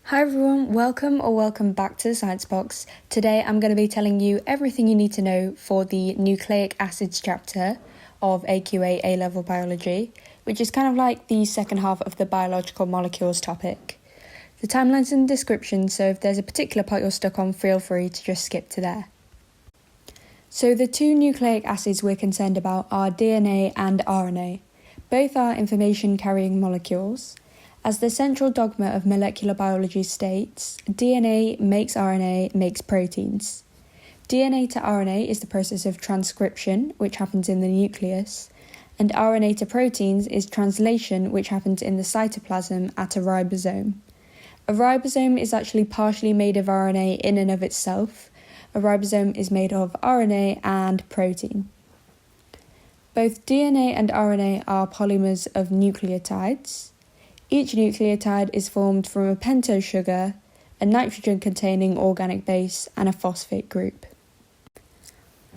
Hi everyone, welcome back to the Science Box. Today I'm going to be telling you everything you need to know for the Nucleic Acids chapter of AQA A Level Biology, which is kind of like the second half of the biological molecules topic. The timeline's in the description, so if there's a particular part you're stuck on, feel free to just skip to there. So the two nucleic acids we're concerned about are DNA and RNA. Both are information-carrying molecules. As the central dogma of molecular biology states, DNA makes RNA makes proteins. DNA to RNA is the process of transcription, which happens in the nucleus, and RNA to proteins is translation, which happens in the cytoplasm at a ribosome. A ribosome is actually partially made of RNA in and of itself. A ribosome is made of RNA and protein. Both DNA and RNA are polymers of nucleotides. Each nucleotide is formed from a pentose sugar, a nitrogen-containing organic base, and a phosphate group.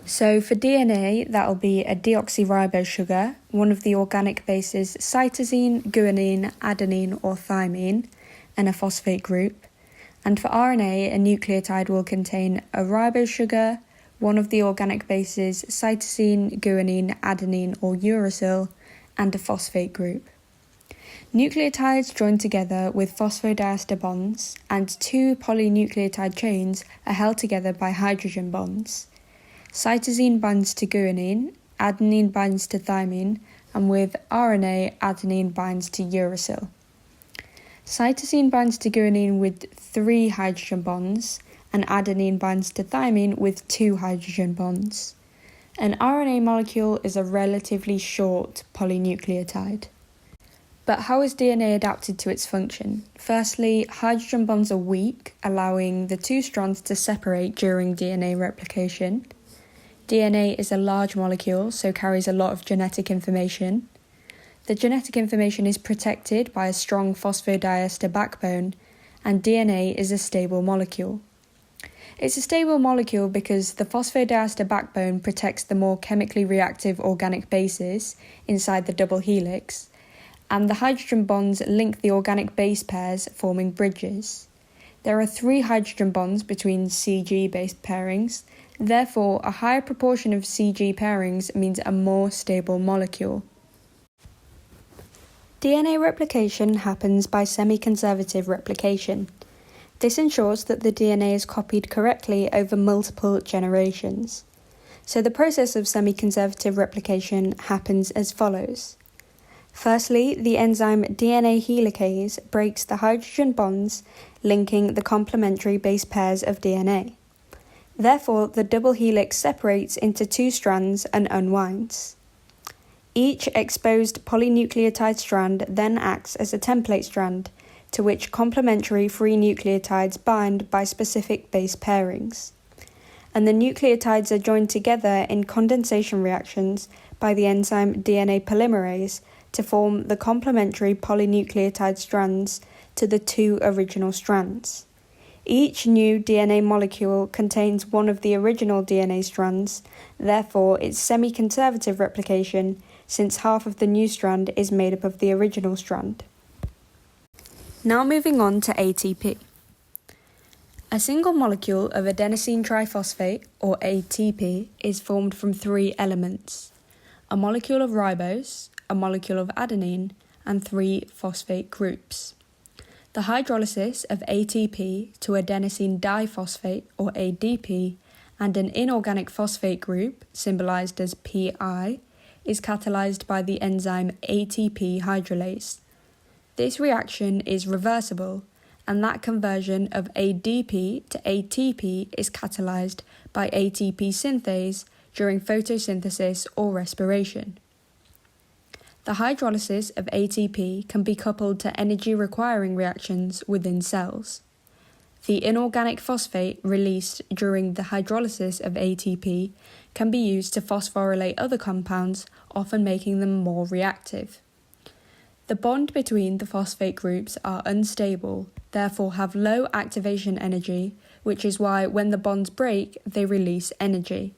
So for DNA, that'll be a deoxyribose sugar, one of the organic bases cytosine, guanine, adenine, or thymine, and a phosphate group. And for RNA, a nucleotide will contain a ribose sugar, one of the organic bases cytosine, guanine, adenine, or uracil, and a phosphate group. Nucleotides join together with phosphodiester bonds, and two polynucleotide chains are held together by hydrogen bonds. Cytosine binds to guanine, adenine binds to thymine, and with RNA, adenine binds to uracil. Cytosine binds to guanine with 3 hydrogen bonds, and adenine binds to thymine with 2 hydrogen bonds. An RNA molecule is a relatively short polynucleotide. But how is DNA adapted to its function? Firstly, hydrogen bonds are weak, allowing the two strands to separate during DNA replication. DNA is a large molecule, so carries a lot of genetic information. The genetic information is protected by a strong phosphodiester backbone, and DNA is a stable molecule. It's a stable molecule because the phosphodiester backbone protects the more chemically reactive organic bases inside the double helix, and the hydrogen bonds link the organic base pairs, forming bridges. There are 3 hydrogen bonds between CG-based pairings, therefore a higher proportion of CG pairings means a more stable molecule. DNA replication happens by semi-conservative replication. This ensures that the DNA is copied correctly over multiple generations. So the process of semi-conservative replication happens as follows. Firstly, the enzyme DNA helicase breaks the hydrogen bonds linking the complementary base pairs of DNA. Therefore, the double helix separates into 2 strands and unwinds. Each exposed polynucleotide strand then acts as a template strand, to which complementary free nucleotides bind by specific base pairings. And the nucleotides are joined together in condensation reactions by the enzyme DNA polymerase to form the complementary polynucleotide strands to the 2 original strands. Each new DNA molecule contains one of the original DNA strands, therefore it's semi-conservative replication since half of the new strand is made up of the original strand. Now moving on to ATP. A single molecule of adenosine triphosphate, or ATP, is formed from 3 elements: a molecule of ribose, a molecule of adenine, and 3 phosphate groups. The hydrolysis of ATP to adenosine diphosphate, or ADP, and an inorganic phosphate group, symbolized as Pi, is catalyzed by the enzyme ATP hydrolase. This reaction is reversible, and that conversion of ADP to ATP is catalyzed by ATP synthase during photosynthesis or respiration. The hydrolysis of ATP can be coupled to energy-requiring reactions within cells. The inorganic phosphate released during the hydrolysis of ATP can be used to phosphorylate other compounds, often making them more reactive. The bond between the phosphate groups are unstable, therefore have low activation energy, which is why when the bonds break, they release energy.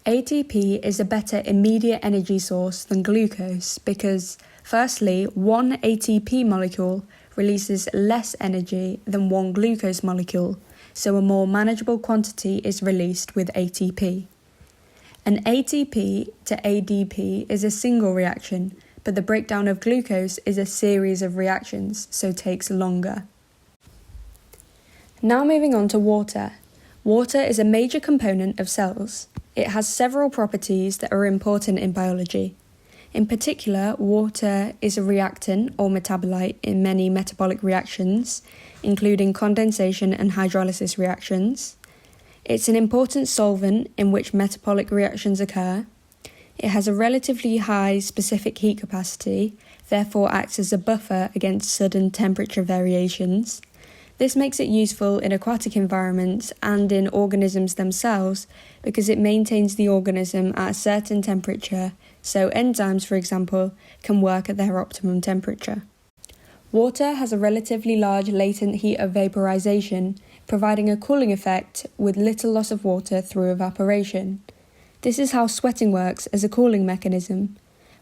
ATP is a better immediate energy source than glucose because, firstly, one ATP molecule releases less energy than one glucose molecule, so a more manageable quantity is released with ATP. An ATP to ADP is a single reaction, but the breakdown of glucose is a series of reactions, so takes longer. Now moving on to water. Water is a major component of cells. It has several properties that are important in biology. In particular, water is a reactant or metabolite in many metabolic reactions, including condensation and hydrolysis reactions. It's an important solvent in which metabolic reactions occur. It has a relatively high specific heat capacity, therefore acts as a buffer against sudden temperature variations. This makes it useful in aquatic environments and in organisms themselves because it maintains the organism at a certain temperature, so enzymes, for example, can work at their optimum temperature. Water has a relatively large latent heat of vaporization, providing a cooling effect with little loss of water through evaporation. This is how sweating works as a cooling mechanism.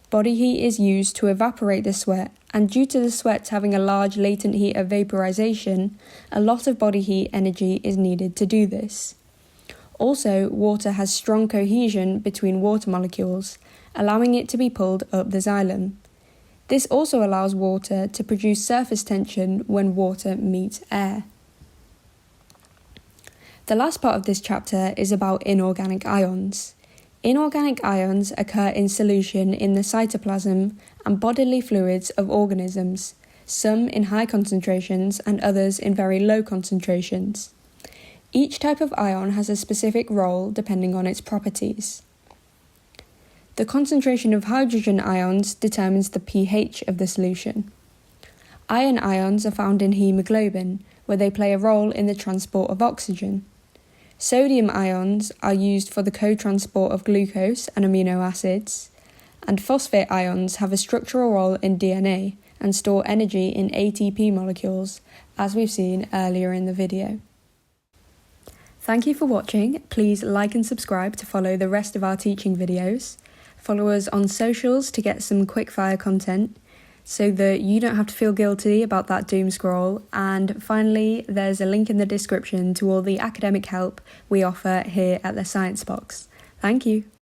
Body heat is used to evaporate the sweat, and due to the sweat having a large latent heat of vaporization, a lot of body heat energy is needed to do this. Also, water has strong cohesion between water molecules, allowing it to be pulled up the xylem. This also allows water to produce surface tension when water meets air. The last part of this chapter is about inorganic ions. Inorganic ions occur in solution in the cytoplasm and bodily fluids of organisms, some in high concentrations and others in very low concentrations. Each type of ion has a specific role depending on its properties. The concentration of hydrogen ions determines the pH of the solution. Iron ions are found in hemoglobin, where they play a role in the transport of oxygen. Sodium ions are used for the co-transport of glucose and amino acids, and phosphate ions have a structural role in DNA and store energy in ATP molecules, as we've seen earlier in the video. Thank you for watching. Please like and subscribe to follow the rest of our teaching videos. Follow us on socials to get some quickfire content, so that you don't have to feel guilty about that doom scroll. And finally, there's a link in the description to all the academic help we offer here at the Science Box. Thank you.